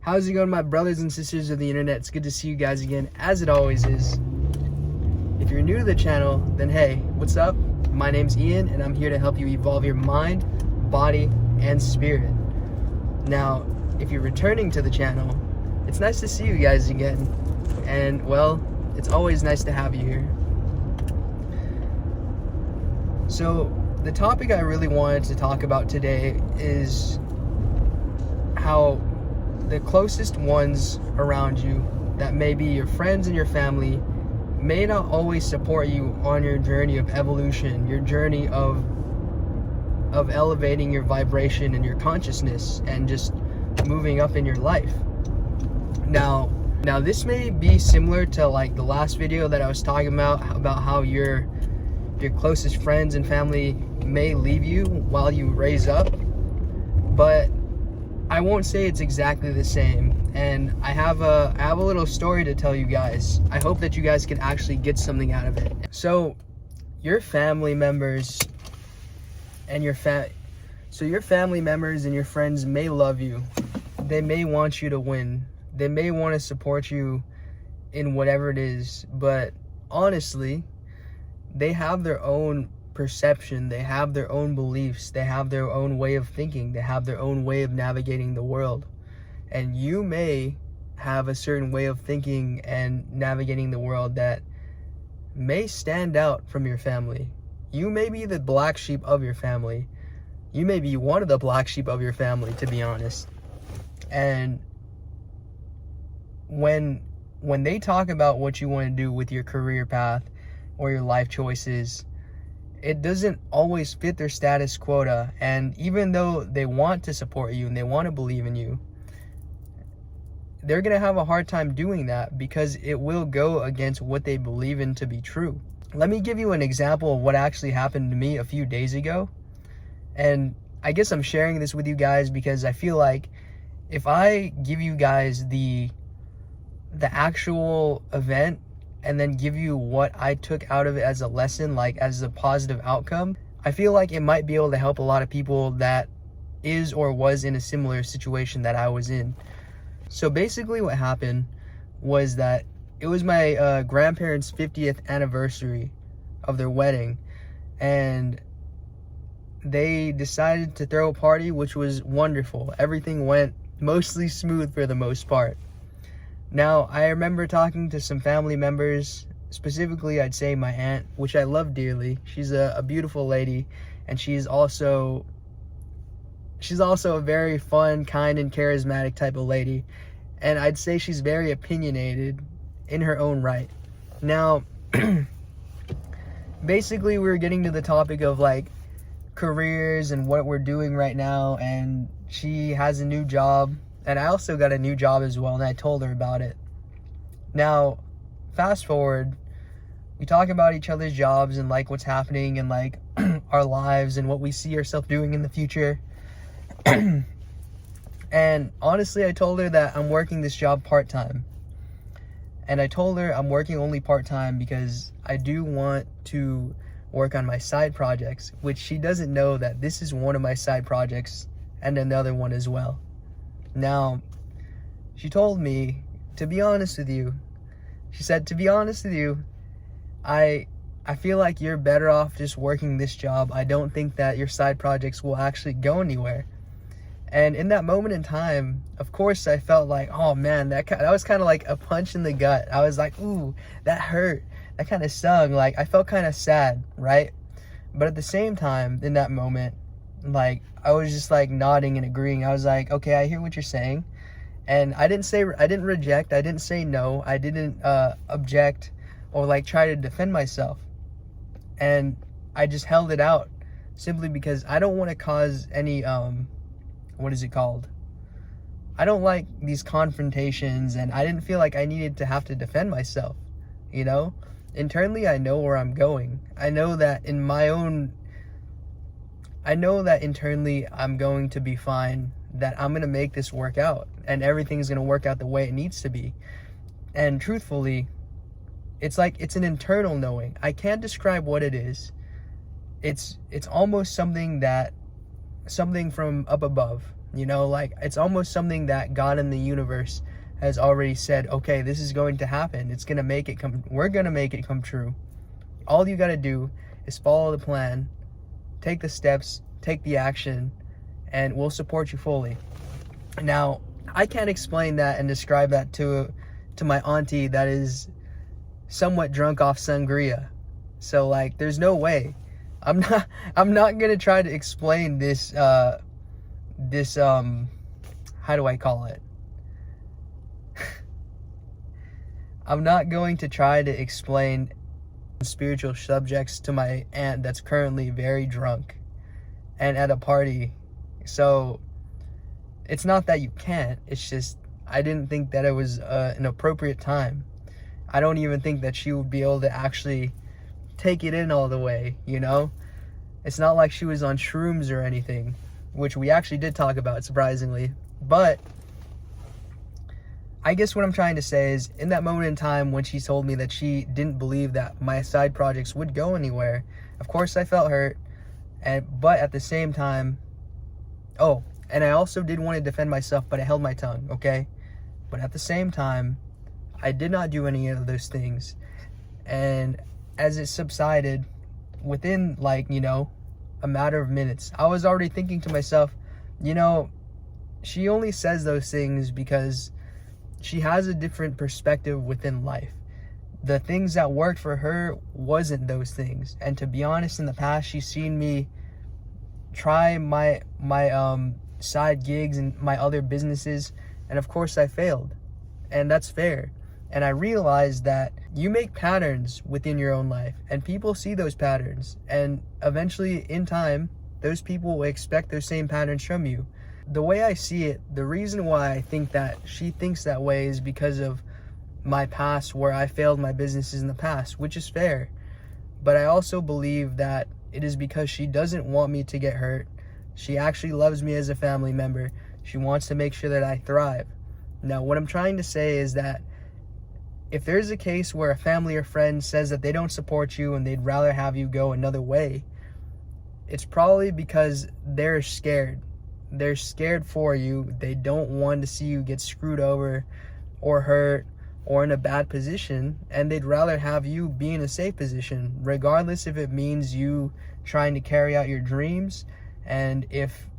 How's it going, my brothers and sisters of the internet? It's good to see you guys again, as it always is. If you're new to the channel, then hey, what's up? My name's Ian, and I'm here to help you evolve your mind, body, and spirit. Now, if you're returning to the channel, it's nice to see you guys again. And, well, it's always nice to have you here. So, the topic I really wanted to talk about today is how the closest ones around you, that may be your friends and your family, may not always support you on your journey of evolution, your journey of elevating your vibration and your consciousness and just moving up in your life. Now this may be similar to like the last video that I was talking about how your closest friends and family may leave you while you raise up, but I won't say it's exactly the same. And I have a little story to tell you guys. I hope that you guys can actually get something out of it. So your family members and your family members and your friends may love you. They may want you to win. They may want to support you in whatever it is, but honestly, they have their own perception, they have their own beliefs, they have their own way of thinking, they have their own way of navigating the world. And you may have a certain way of thinking and navigating the world that may stand out from your family. You may be the black sheep of your family. You may be one of the black sheep of your family, to be honest. And when they talk about what you want to do with your career path or your life choices, it doesn't always fit their status quota. And even though they want to support you and they want to believe in you, they're going to have a hard time doing that because it will go against what they believe in to be true. Let me give you an example of what actually happened to me a few days ago. And I guess I'm sharing this with you guys because I feel like if I give you guys the actual event and then give you what I took out of it as a lesson, like as a positive outcome, I feel like it might be able to help a lot of people that is or was in a similar situation that I was in. So basically what happened was that it was my grandparents' 50th anniversary of their wedding, and they decided to throw a party, which was wonderful. Everything went mostly smooth for the most part. Now, I remember talking to some family members, specifically I'd say my aunt, which I love dearly. She's a beautiful lady, and she's also a very fun, kind, and charismatic type of lady. And I'd say she's very opinionated in her own right. Now, basically we were getting to the topic of like careers and what we're doing right now, and she has a new job. And I also got a new job as well, and I told her about it. Now, fast forward, we talk about each other's jobs and like what's happening and like our lives and what we see ourselves doing in the future. And honestly, I told her that I'm working this job part-time. And I told her I'm working only part-time because I do want to work on my side projects, which she doesn't know that this is one of my side projects and another one as well. Now, she told me, to be honest with you, she said, to be honest with you, I feel like you're better off just working this job. I don't think that your side projects will actually go anywhere. And in that moment in time, of course, I felt like, oh man, that was kind of like a punch in the gut. I was like, ooh, that hurt. That kind of stung. Like, I felt kind of sad, right? But at the same time, in that moment, like, I was just like nodding and agreeing. I was like, okay, I hear what you're saying. And I didn't reject, I didn't say no, I didn't object or like try to defend myself. And I just held it out simply because I don't want to cause any, what is it called? I don't like these confrontations, and I didn't feel like I needed to have to defend myself, you know? Internally, I know where I'm going. I know that internally I'm going to be fine, that I'm going to make this work out, and everything's going to work out the way it needs to be. And truthfully, it's like, it's an internal knowing. I can't describe what it is. It's almost something from up above. You know, like, it's almost something that God in the universe has already said, okay, this is going to happen. We're going to make it come true. All you got to do is follow the plan, take the steps, take the action, and we'll support you fully. Now, I can't explain that and describe that to my auntie that is somewhat drunk off sangria. So, like, there's no way. I'm not gonna try to explain this how do I call it? I'm not going to try to explain spiritual subjects to my aunt that's currently very drunk and at a party. So it's not that you can't, it's just I didn't think that it was an appropriate time. I don't even think that she would be able to actually take it in all the way, you know? It's not like she was on shrooms or anything, which we actually did talk about, surprisingly. But I guess what I'm trying to say is, in that moment in time when she told me that she didn't believe that my side projects would go anywhere, of course I felt hurt, but at the same time, and I also did want to defend myself, but I held my tongue, okay? But at the same time, I did not do any of those things. And as it subsided, within, like, you know, a matter of minutes, I was already thinking to myself, you know, she only says those things because she has a different perspective within life. The things that worked for her wasn't those things. And to be honest, in the past, she's seen me try my side gigs and my other businesses, and of course I failed. And that's fair. And I realized that you make patterns within your own life, and people see those patterns, and eventually in time those people will expect those same patterns from you. The way I see it, the reason why I think that she thinks that way is because of my past, where I failed my businesses in the past, which is fair. But I also believe that it is because she doesn't want me to get hurt. She actually loves me as a family member. She wants to make sure that I thrive. Now, what I'm trying to say is that if there's a case where a family or friend says that they don't support you and they'd rather have you go another way, it's probably because they're scared. They're scared for you. They don't want to see you get screwed over or hurt or in a bad position, and they'd rather have you be in a safe position, regardless if it means you trying to carry out your dreams, and if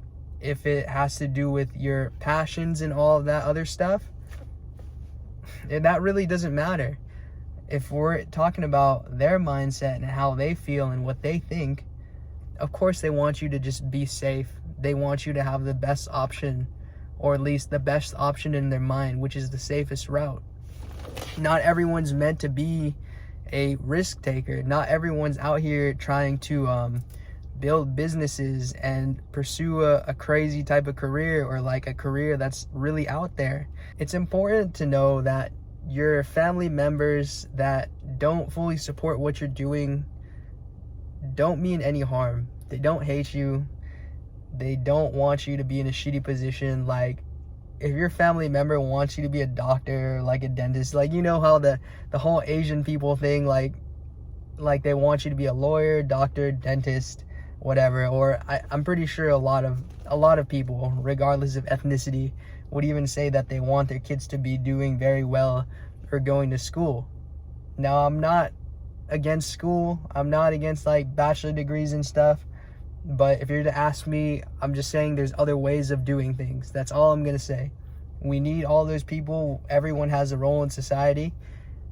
it has to do with your passions and all of that other stuff. And that really doesn't matter. If we're talking about their mindset and how they feel and what they think, of course they want you to just be safe. They want you to have the best option, or at least the best option in their mind, which is the safest route. Not everyone's meant to be a risk taker. Not everyone's out here trying to build businesses and pursue a crazy type of career, or like a career that's really out there. It's important to know that your family members that don't fully support what you're doing don't mean any harm. They don't hate you. They don't want you to be in a shitty position. Like, if your family member wants you to be a doctor, like a dentist, like, you know how the whole Asian people thing, like they want you to be a lawyer, doctor, dentist, whatever. Or I'm pretty sure a lot of people, regardless of ethnicity, would even say that they want their kids to be doing very well or going to school. Now, I'm not against school. I'm not against like bachelor degrees and stuff. But if you're to ask me, I'm just saying there's other ways of doing things. That's all I'm going to say. We need all those people. Everyone has a role in society.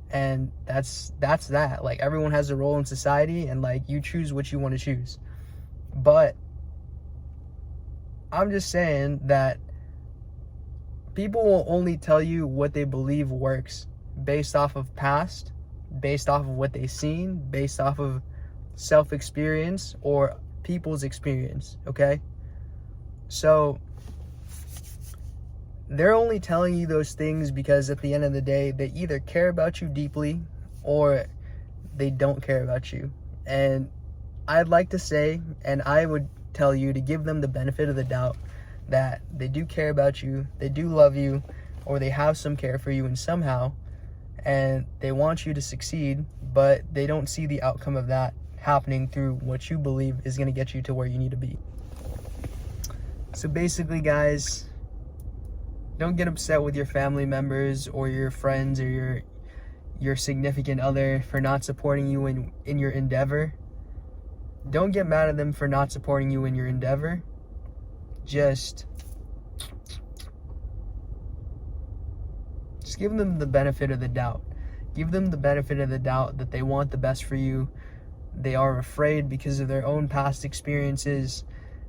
And that's that. Like, everyone has a role in society, and like, you choose what you want to choose. But I'm just saying that people will only tell you what they believe works based off of past, based off of what they've seen, based off of self-experience or people's experience, okay? So they're only telling you those things because at the end of the day, they either care about you deeply or they don't care about you. And I'd like to say, and I would tell you to give them the benefit of the doubt that they do care about you, they do love you, or they have some care for you, and somehow, and they want you to succeed, but they don't see the outcome of that happening through what you believe is going to get you to where you need to be. So basically, guys, don't get upset with your family members or your friends or your significant other for not supporting you in your endeavor. Don't get mad at them for not supporting you in your endeavor. Just give them the benefit of the doubt. Give them the benefit of the doubt that they want the best for you. They are afraid because of their own past experiences.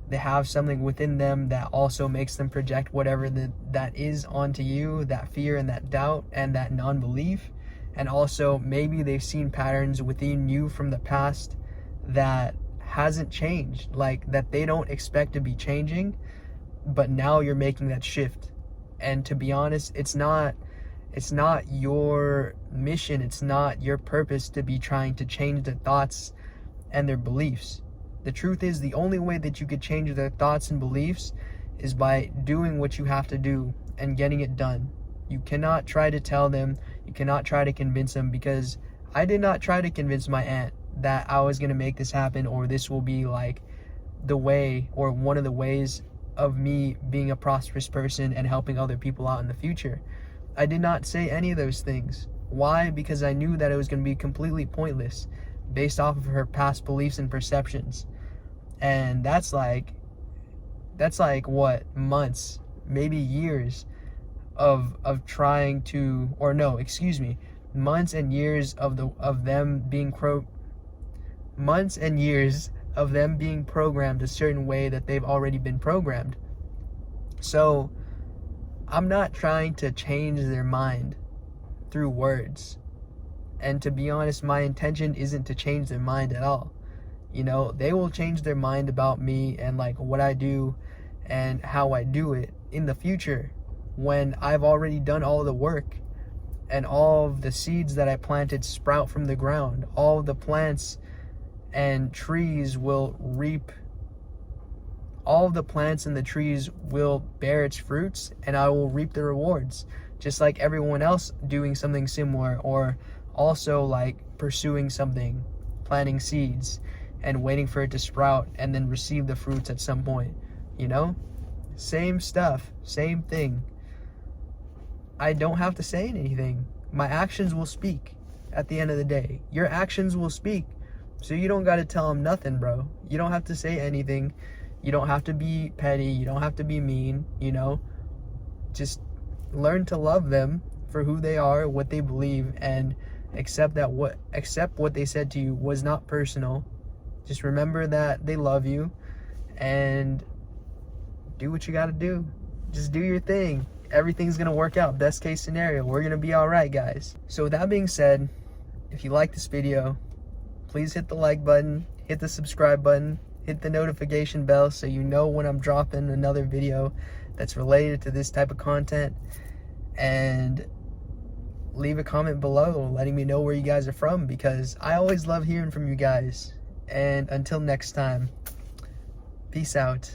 They have something within them that also makes them project whatever that is onto you, that fear and that doubt and that non-belief. And also maybe they've seen patterns within you from the past that hasn't changed, like that they don't expect to be changing, but now you're making that shift. And to be honest, it's not your mission, it's not your purpose to be trying to change their thoughts and their beliefs. The truth is, the only way that you could change their thoughts and beliefs is by doing what you have to do and getting it done. You cannot try to tell them, you cannot try to convince them, because I did not try to convince my aunt that I was going to make this happen, or this will be like the way or one of the ways of me being a prosperous person and helping other people out in the future. I did not say any of those things. Why? Because I knew that it was going to be completely pointless based off of her past beliefs and perceptions. And that's like what, months, maybe years of trying to, or no, excuse me, months and years of them being programmed a certain way that they've already been programmed. So I'm not trying to change their mind through words. And to be honest, my intention isn't to change their mind at all. You know, they will change their mind about me and like what I do and how I do it in the future, when I've already done all the work and all of the seeds that I planted sprout from the ground. All of the plants and trees will reap. All of the plants and the trees will bear its fruits, and I will reap the rewards, just like everyone else doing something similar, or also like pursuing something, planting seeds and waiting for it to sprout and then receive the fruits at some point. You know, same stuff, same thing. I don't have to say anything. My actions will speak at the end of the day. Your actions will speak. So you don't got to tell them nothing, bro. You don't have to say anything. You don't have to be petty. You don't have to be mean, you know. Just learn to love them for who they are, what they believe, and accept what they said to you was not personal. Just remember that they love you, and do what you got to do. Just do your thing. Everything's going to work out. Best case scenario. We're going to be all right, guys. So with that being said, if you like this video, please hit the like button, hit the subscribe button, hit the notification bell so you know when I'm dropping another video that's related to this type of content, and leave a comment below letting me know where you guys are from, because I always love hearing from you guys. And until next time, peace out.